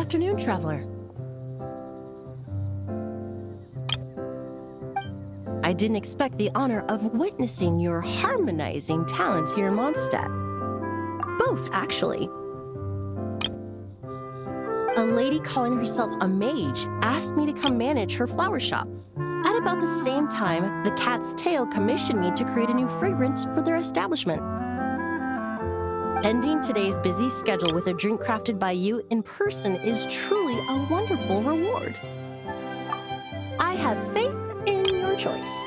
afternoon, traveler. I didn't expect the honor of witnessing your harmonizing talents here in Mondstadt. Both, actually. A lady calling herself a mage asked me to come manage her flower shop. At about the same time, the Cat's Tail commissioned me to create a new fragrance for their establishment. Ending today's busy schedule with a drink crafted by you in person is truly a wonderful reward. I have faith in your choice.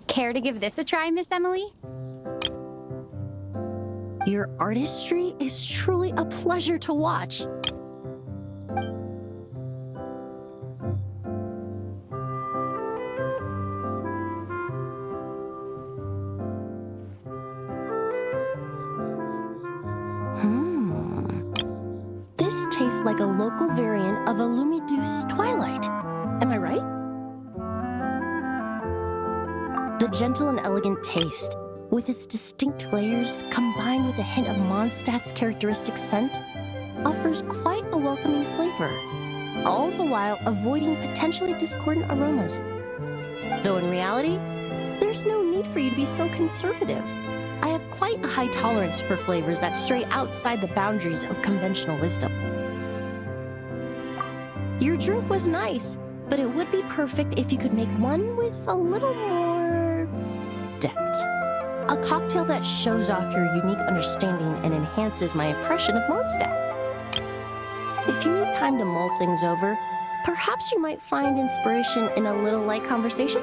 Care to give this a try, Miss Emilie? Your artistry is truly a pleasure to watch. This tastes like a local variant of elumizu Twilight. Am I right? The gentle and elegant taste, with its distinct layers combined with a hint of Mondstadt's characteristic scent, offers quite a welcoming flavor, all the while avoiding potentially discordant aromas. Though in reality, there's no need for you to be so conservative. I have quite a high tolerance for flavors that stray outside the boundaries of conventional wisdom. Your drink was nice, but it would be perfect if you could make one with a little more depth. A cocktail that shows off your unique understanding and enhances my impression of Mondstadt. If you need time to mull things over, perhaps you might find inspiration in a little light conversation?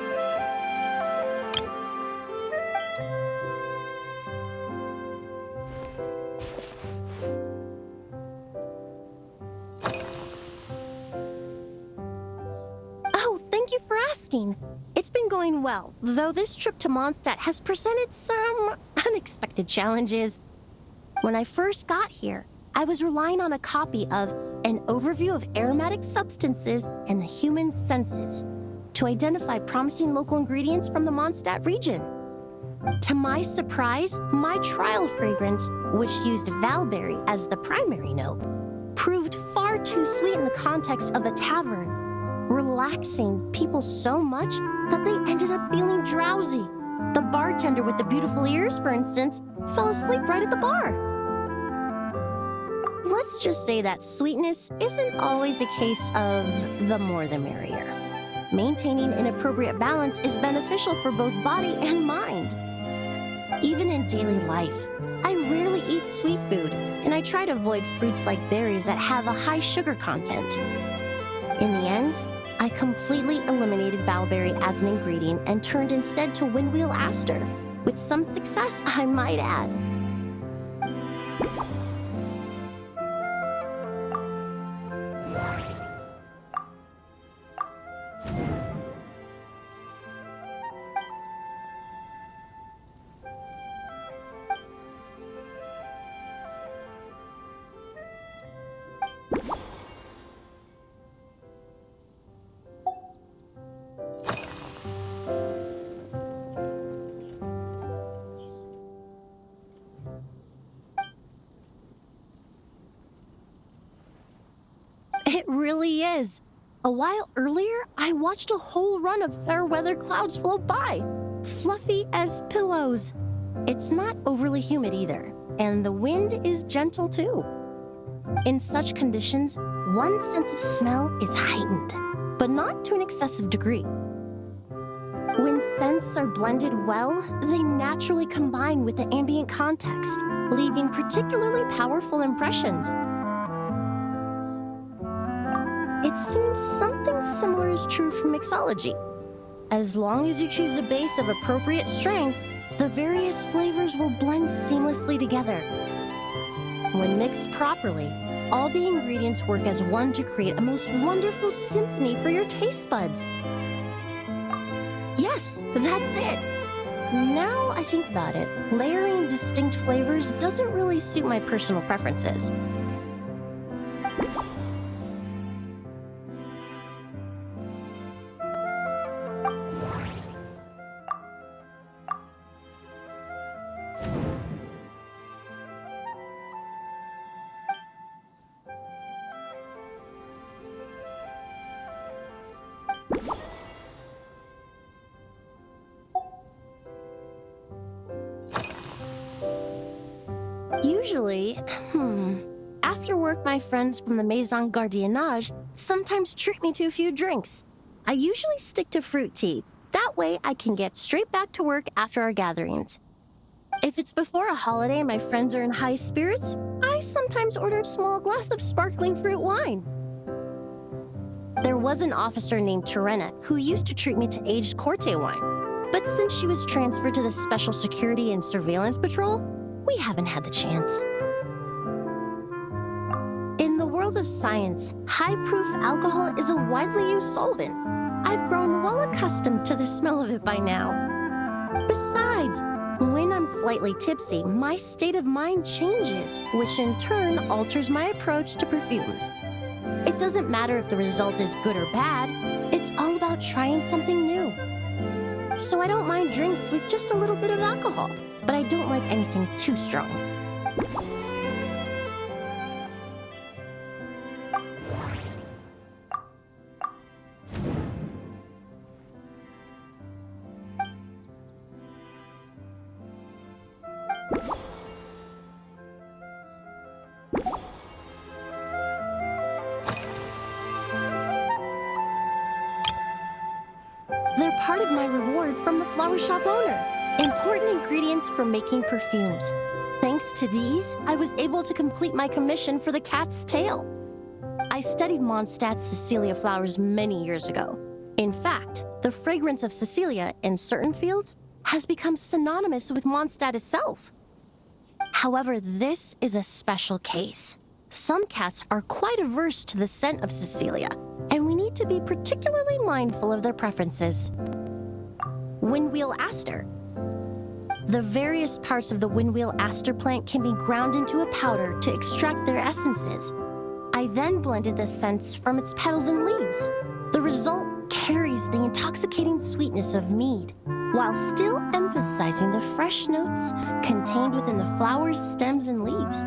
It's been going well, though this trip to Mondstadt has presented some unexpected challenges. When I first got here, I was relying on a copy of An Overview of Aromatic Substances and the Human Senses to identify promising local ingredients from the Mondstadt region. To my surprise, my trial fragrance, which used valberry as the primary note, proved far too sweet in the context of a tavern, relaxing people so much that they ended up feeling drowsy. The bartender with the beautiful ears, for instance, fell asleep right at the bar. Let's just say that sweetness isn't always a case of the more the merrier. Maintaining an appropriate balance is beneficial for both body and mind. Even in daily life, I rarely eat sweet food, and I try to avoid fruits like berries that have a high sugar content. In the end, I completely eliminated valberry as an ingredient and turned instead to windwheel aster, with some success, I might add. really is. A while earlier, I watched a whole run of fair weather clouds float by, fluffy as pillows. It's not overly humid either, and the wind is gentle too. In such conditions, one sense of smell is heightened, but not to an excessive degree. When scents are blended well, they naturally combine with the ambient context, leaving particularly powerful impressions. It seems something similar is true for mixology. As long as you choose a base of appropriate strength, the various flavors will blend seamlessly together. When mixed properly, all the ingredients work as one to create a most wonderful symphony for your taste buds. Yes, that's it. Now I think about it, layering distinct flavors doesn't really suit my personal preferences. Usually, after work, my friends from the Maison Gardiennage sometimes treat me to a few drinks. I usually stick to fruit tea. That way I can get straight back to work after our gatherings. If it's before a holiday and my friends are in high spirits, I sometimes order a small glass of sparkling fruit wine. There was an officer named Terena who used to treat me to aged Corte wine. But since she was transferred to the Special Security and Surveillance Patrol, we haven't had the chance. In the world of science, high-proof alcohol is a widely used solvent. I've grown well accustomed to the smell of it by now. Besides, when I'm slightly tipsy, my state of mind changes, which in turn alters my approach to perfumes. It doesn't matter if the result is good or bad, it's all about trying something new. So I don't mind drinks with just a little bit of alcohol, but I don't like anything too strong. They're part of my reward from the flower shop owner. Important ingredients for making perfumes. Thanks to these, I was able to complete my commission for the cat's tail. I studied Mondstadt's Cecilia flowers many years ago. In fact, the fragrance of Cecilia in certain fields has become synonymous with Mondstadt itself. However, this is a special case. Some cats are quite averse to the scent of Cecilia, and we need to be particularly mindful of their preferences. Windwheel aster. The various parts of the windwheel aster plant can be ground into a powder to extract their essences. I then blended the scents from its petals and leaves. The result carries the intoxicating sweetness of mead, while still emphasizing the fresh notes contained within the flowers, stems, and leaves.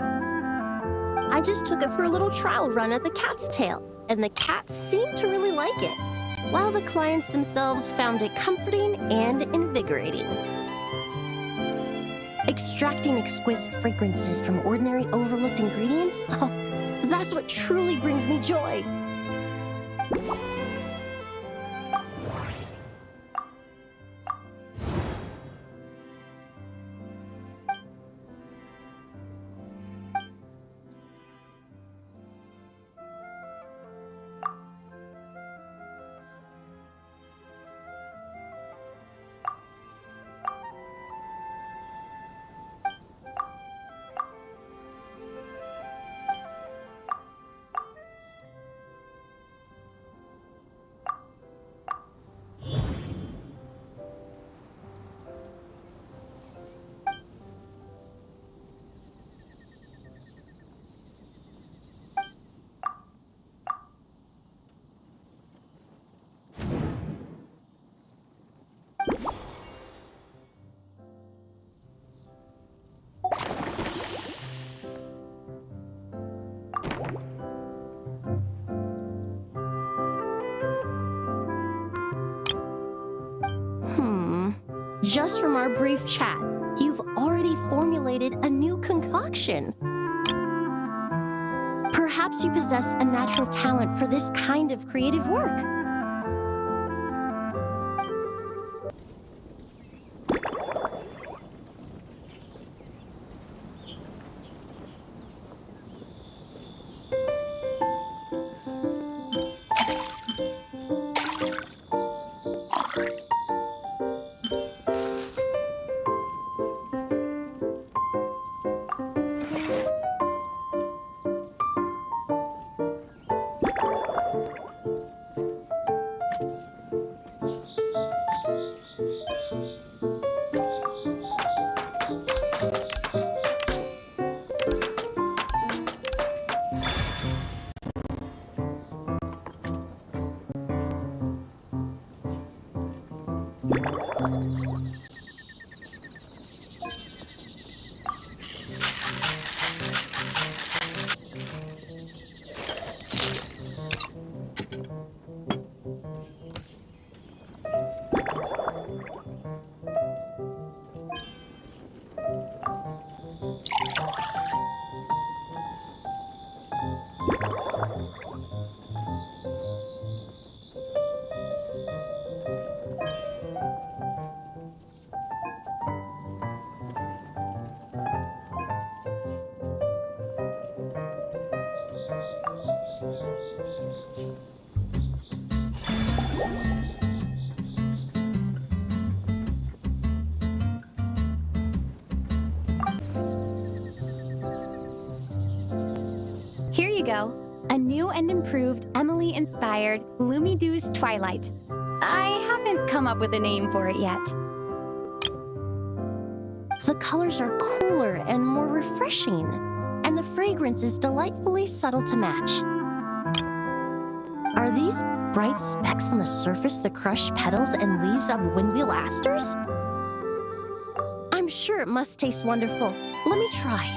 I just took it for a little trial run at the cat's tail, and the cats seemed to really like it, while the clients themselves found it comforting and invigorating. Extracting exquisite fragrances from ordinary overlooked ingredients? Oh, that's what truly brings me joy. Just from our brief chat, you've already formulated a new concoction. Perhaps you possess a natural talent for this kind of creative work. Here you go. A new and improved Emilie-inspired Lumidu's Twilight. I haven't come up with a name for it yet. The colors are cooler and more refreshing, and the fragrance is delightfully subtle to match. Are these bright specks on the surface the crushed petals and leaves of windwheel asters? I'm sure it must taste wonderful. Let me try.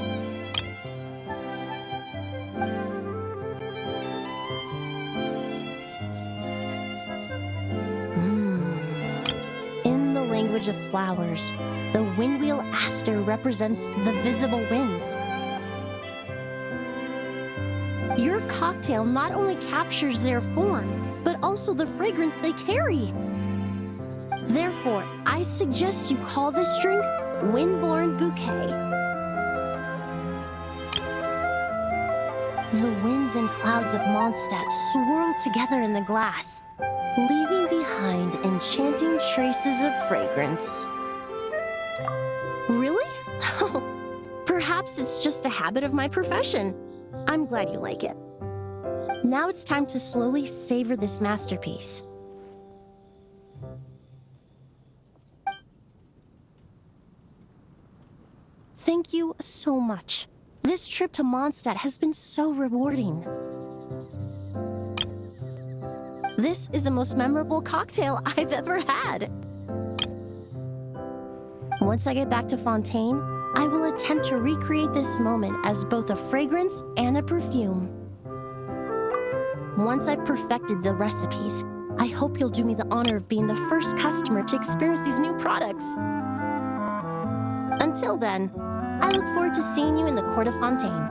In the language of flowers, the windwheel aster represents the visible winds. Your cocktail not only captures their form, but also the fragrance they carry. Therefore, I suggest you call this drink Windborne Bouquet. The winds and clouds of Mondstadt swirl together in the glass, leaving behind enchanting traces of fragrance. Really? Perhaps it's just a habit of my profession. I'm glad you like it. Now it's time to slowly savor this masterpiece. Thank you so much. This trip to Mondstadt has been so rewarding. This is the most memorable cocktail I've ever had. Once I get back to Fontaine, I will attempt to recreate this moment as both a fragrance and a perfume. Once I've perfected the recipes, I hope you'll do me the honor of being the first customer to experience these new products. Until then, I look forward to seeing you in the Court of Fontaine.